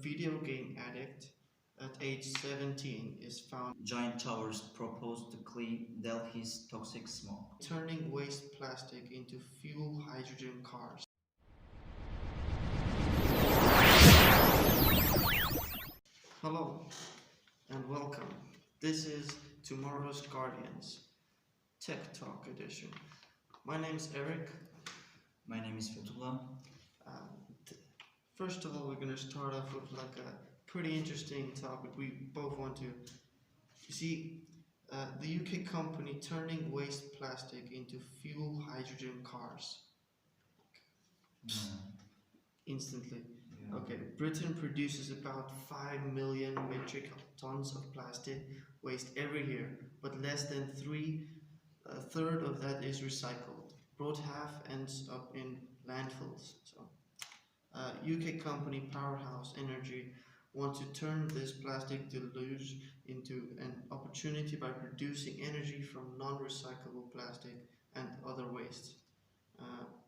video game addict at age 17 is found Giant towers propose to clean Delhi's toxic smoke. turning waste plastic into fuel hydrogen cars. Hello and welcome. This is Tomorrow's Guardians Tech Talk edition. My name is Eric. My name is Fethullah. First of all, we're going to start off with like a pretty interesting topic we both want to. You see, the UK company turning waste plastic into fuel hydrogen cars instantly. Yeah. Okay, Britain produces about 5 million metric tons of plastic waste every year, but less than a third of that is recycled. About half ends up in landfills. So, UK company Powerhouse Energy wants to turn this plastic deluge into an opportunity by producing energy from non-recyclable plastic and other wastes.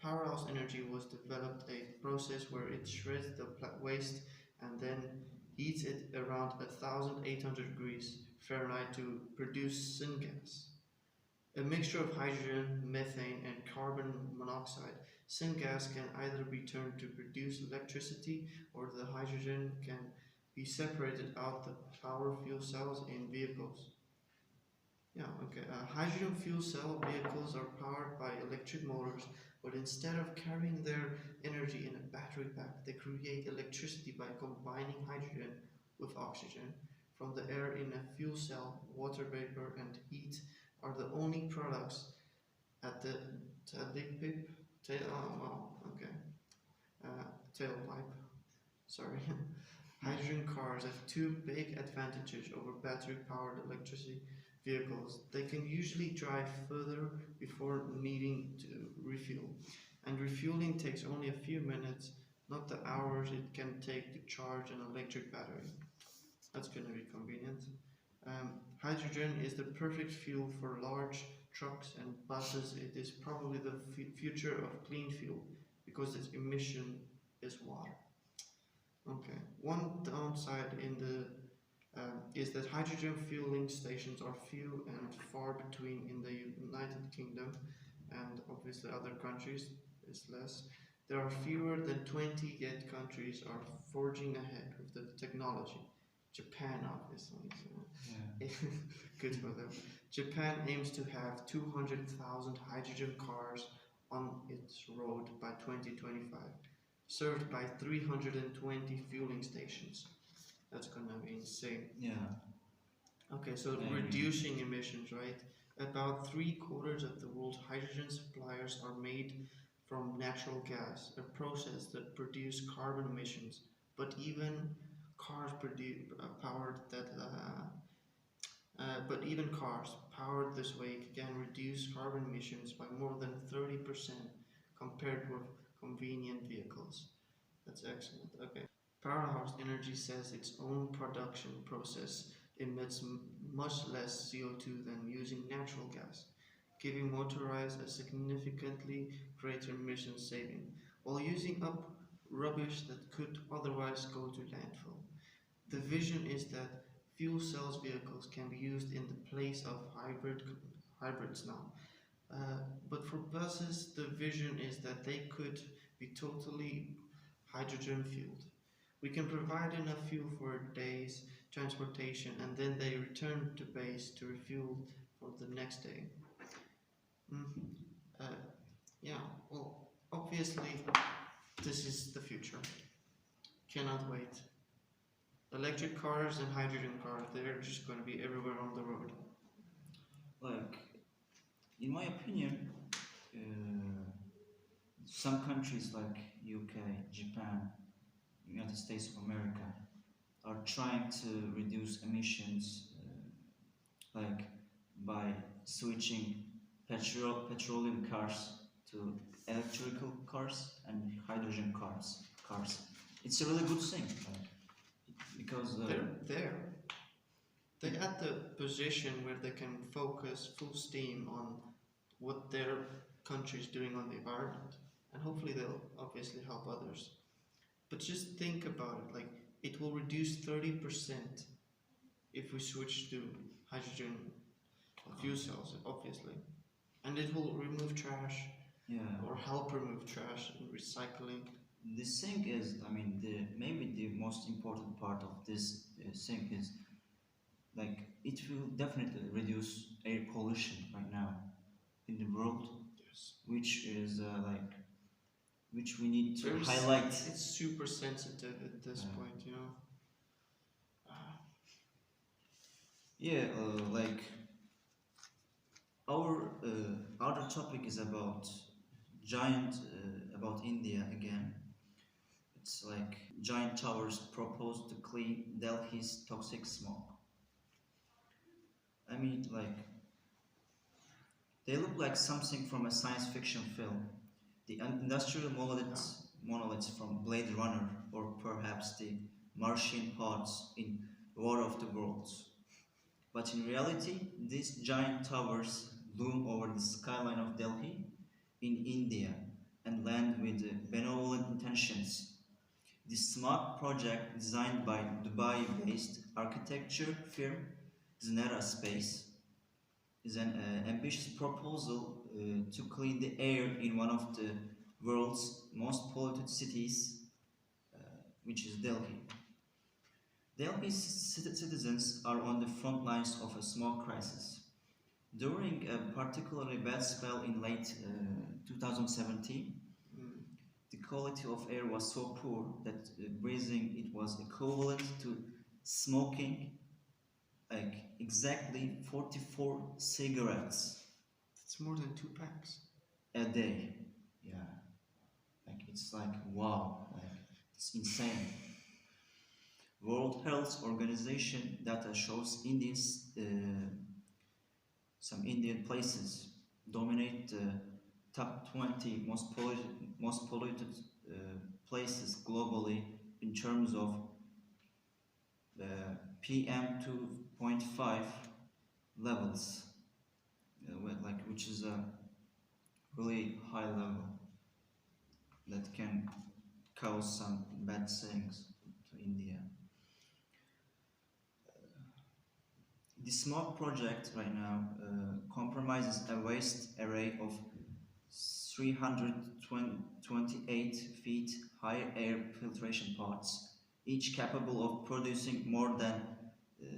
Powerhouse Energy was developed a process where it shreds the waste and then heats it around 1800 degrees Fahrenheit to produce syngas. A mixture of hydrogen, methane, and carbon monoxide. Syngas can either be turned to produce electricity or the hydrogen can be separated out the power fuel cells in vehicles. Hydrogen fuel cell vehicles are powered by electric motors, but instead of carrying their energy in a battery pack, they create electricity by combining hydrogen with oxygen from the air in a fuel cell. Water vapor and heat are the only products at the tailpipe. Sorry. Hydrogen cars have two big advantages over battery-powered electricity vehicles. They can usually drive further before needing to refuel, and refueling takes only a few minutes, not the hours it can take to charge an electric battery. That's going to be convenient. Hydrogen is the perfect fuel for large trucks and buses. It is probably the future of clean fuel because its emission is water. Okay, one downside is that hydrogen fueling stations are few and far between in the United Kingdom, and obviously other countries is less. There are fewer than 20, yet countries are forging ahead with the technology. Japan, obviously, so good for them. Japan aims to have 200,000 hydrogen cars on its road by 2025, served by 320 fueling stations. That's gonna be insane. Yeah. Okay, so reducing emissions, right? About 3/4 of the world's hydrogen suppliers are made from natural gas, a process that produces carbon emissions. But even cars powered this way can reduce carbon emissions by more than 30% compared with convenient vehicles. That's excellent. Okay. Powerhouse Energy says its own production process emits much less CO2 than using natural gas, giving motorized a significantly greater emission saving, while using up rubbish that could otherwise go to landfill. The vision is that fuel cells vehicles can be used in the place of hybrids now. But for buses, the vision is that they could be totally hydrogen fueled. We can provide enough fuel for a day's transportation and then they return to base to refuel for the next day. Well, obviously, this is the future. Cannot wait. Electric cars and hydrogen cars, they're just going to be everywhere on the road. Like, in my opinion, some countries like UK, Japan, United States of America are trying to reduce emissions, like by switching petroleum cars to electrical cars and hydrogen cars. It's a really good thing, because they're at the position where they can focus full steam on what their country is doing on the environment, and hopefully they'll obviously help others. But just think about it, like it will reduce 30% if we switch to hydrogen fuel cells, obviously. And it will remove trash Yeah. or help remove trash and recycling. The thing is, I mean, maybe the most important part of this thing is like it will definitely reduce air pollution right now in the world, Yes. which is which we need to Very highlight. It's super sensitive at this Yeah. point, you know. Uh, Yeah, like our other topic is about about India again. It's like giant towers proposed to clean Delhi's toxic smoke. I mean, like they look like something from a science fiction film. The industrial monoliths from Blade Runner, or perhaps the Martian pods in War of the Worlds. But in reality, these giant towers loom over the skyline of Delhi in India and land with benevolent intentions. The smart project, designed by Dubai-based architecture firm Zenera Space, is an ambitious proposal to clean the air in one of the world's most polluted cities, which is Delhi. Delhi's citizens are on the front lines of a smoke crisis. During a particularly bad spell in late 2017, mm, the quality of air was so poor that breathing it was equivalent to smoking like exactly 44 cigarettes it's more than 2 packs. a day. Yeah, like it's like wow, like it's insane. World Health Organization data shows some Indian places dominate the top 20 most polluted places globally in terms of PM 2.5 levels, which is a really high level that can cause some bad things to India. The smog project right now compromises a waste array of 328 feet high air filtration pods, each capable of producing more than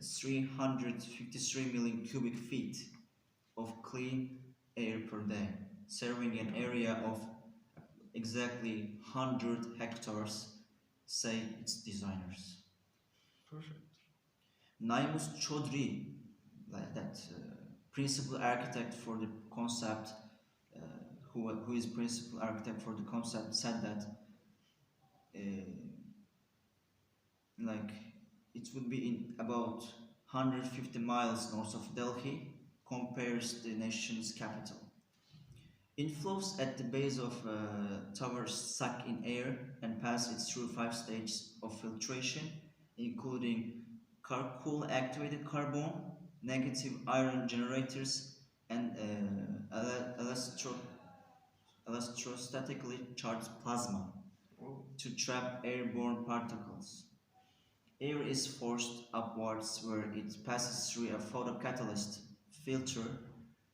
353 million cubic feet of clean air per day, serving an area of exactly 100 hectares, say its designers. Perfect. Naimus Chaudhry, like that principal architect for the concept, who is principal architect for the concept, said that like it would be in about 150 miles north of Delhi, compares the nation's capital. Inflows at the base of towers suck in air and pass it through 5 stages of filtration, including charcoal activated carbon, negative iron generators, and electrostatically charged plasma Oh, to trap airborne particles. Air is forced upwards where it passes through a photocatalyst filter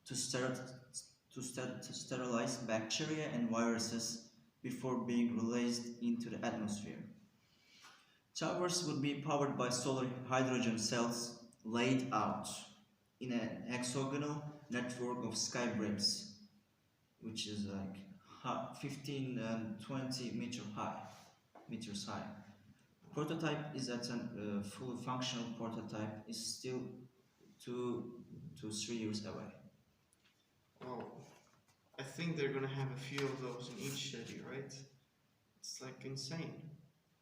to, to sterilize bacteria and viruses before being released into the atmosphere. Towers would be powered by solar hydrogen cells laid out in an hexagonal network of skybridges, which is like 15 and 20 meters high. Prototype is at a fully functional prototype is still 2 to 3 years away. well, I think they're gonna have a few of those in each city, right? It's like insane.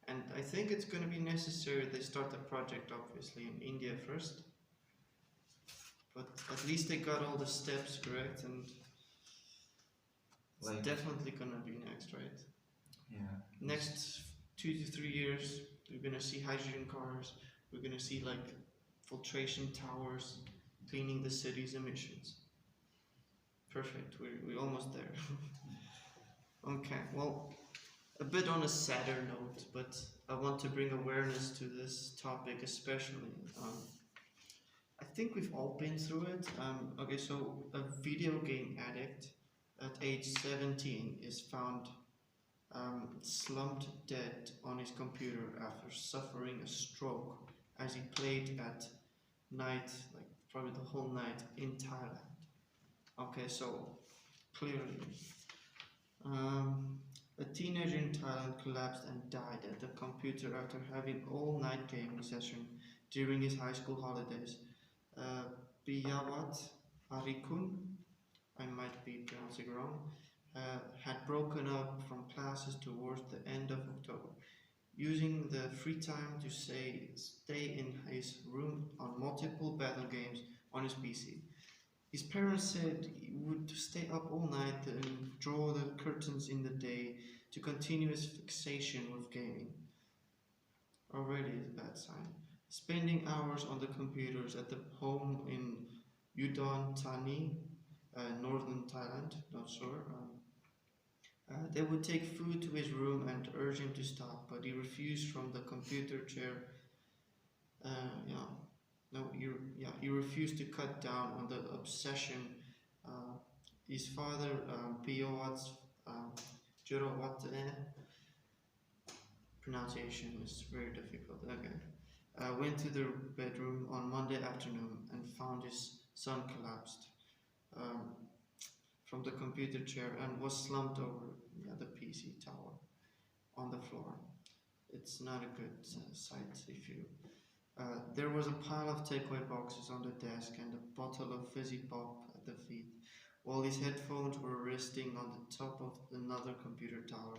And I think it's gonna be necessary they start the project obviously in India first. But at least they got all the steps correct, and it's Like definitely gonna be next, right? yeah, Next 2 to 3 years, we're gonna see hydrogen cars. We're gonna see like filtration towers cleaning the city's emissions. Perfect. We're almost there. Okay. Well, a bit on a sadder note, but I want to bring awareness to this topic, especially. I think we've all been through it. Okay, so a video game addict at age 17 is found slumped dead on his computer after suffering a stroke as he played at night, like probably the whole night in Thailand. Okay, so clearly, um, a teenager in Thailand collapsed and died at the computer after having all-night gaming session during his high school holidays. Uh, Piyawat Harikun, I might be pronouncing wrong, had broken up from classes towards the end of October, using the free time to stay in his room on multiple battle games on his PC. His parents said he would stay up all night and draw the curtains in the day to continue his fixation with gaming. Already a bad sign. Spending hours on the computers at the home in Udon Thani, northern Thailand, not sure. They would take food to his room and urge him to stop, but he refused from the computer chair. Yeah, no, he refused to cut down on the obsession. Uh, his father, Piowat's um, Jorowat, pronunciation is very difficult. Okay. Went to the bedroom on Monday afternoon and found his son collapsed um, from the computer chair and was slumped over the PC tower on the floor. It's not a good sight if you. There was a pile of takeaway boxes on the desk and a bottle of fizzy pop at the feet, while his headphones were resting on the top of another computer tower.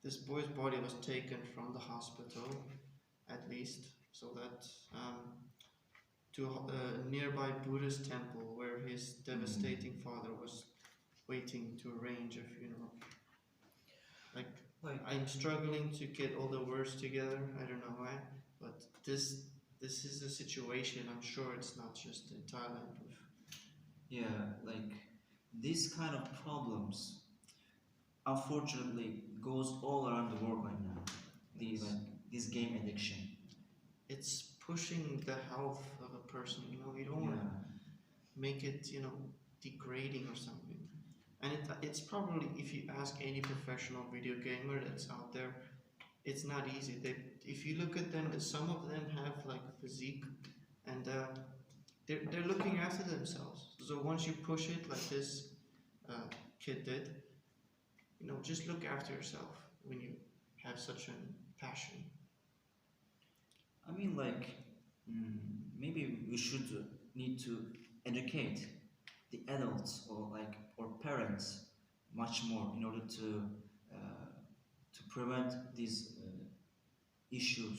This boy's body was taken from the hospital, at least, so that to a nearby Buddhist temple where his devastating father was waiting to arrange a funeral. Like, Like, I'm struggling to get all the words together. I don't know why, but this is a situation. I'm sure it's not just in Thailand. yeah, like these kind of problems, unfortunately, goes all around the world right now. The It's, like this game addiction. it's pushing the health of a person. You don't want to Yeah, make it degrading or something. And it's probably, if you ask any professional video gamer that's out there, it's not easy. If you look at them, some of them have like physique, and they're looking after themselves. So once you push it like this kid did, just look after yourself when you have such a passion. I mean, like maybe we should need to educate the adults or parents much more in order to prevent these issues,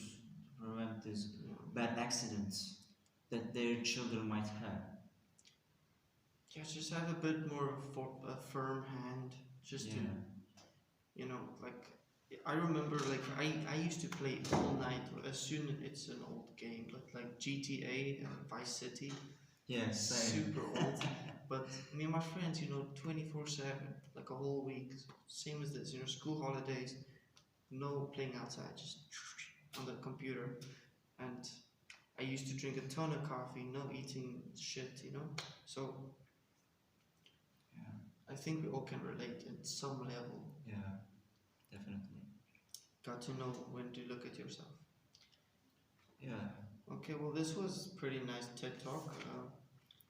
to prevent these Yeah, bad accidents that their children might have. yeah, just have a bit more for a firm hand, just to Yeah, like I remember like I used to play all night as soon it's an old game like GTA and Vice City, yeah, same. super old. But me and my friends, 24/7, like a whole week, same as this, school holidays, no playing outside, just on the computer. And I used to drink a ton of coffee, no eating shit. So Yeah, I think we all can relate at some level. yeah, definitely. Got to know when to look at yourself. Yeah, Okay, well, this was pretty nice TED talk,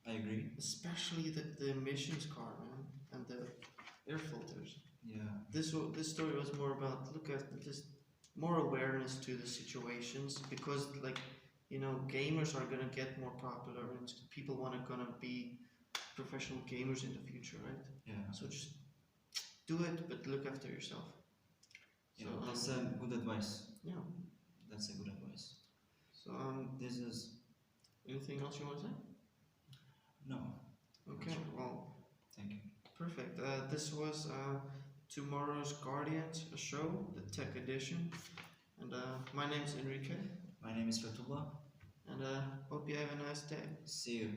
I agree. especially the emissions car, man, and the air filters. Yeah, This story was more about look at this, more awareness to the situations because gamers are gonna get more popular and people gonna be professional gamers in the future, right? yeah, So just do it, but look after yourself. yeah. So That's a good advice. yeah. That's a good advice. So This is anything else you want to say? no. Okay, well, Thank you. perfect. This was tomorrow's Guardians show, the tech edition, and my name's Enrique, My name is Fatullah. and hope you have a nice day. See you.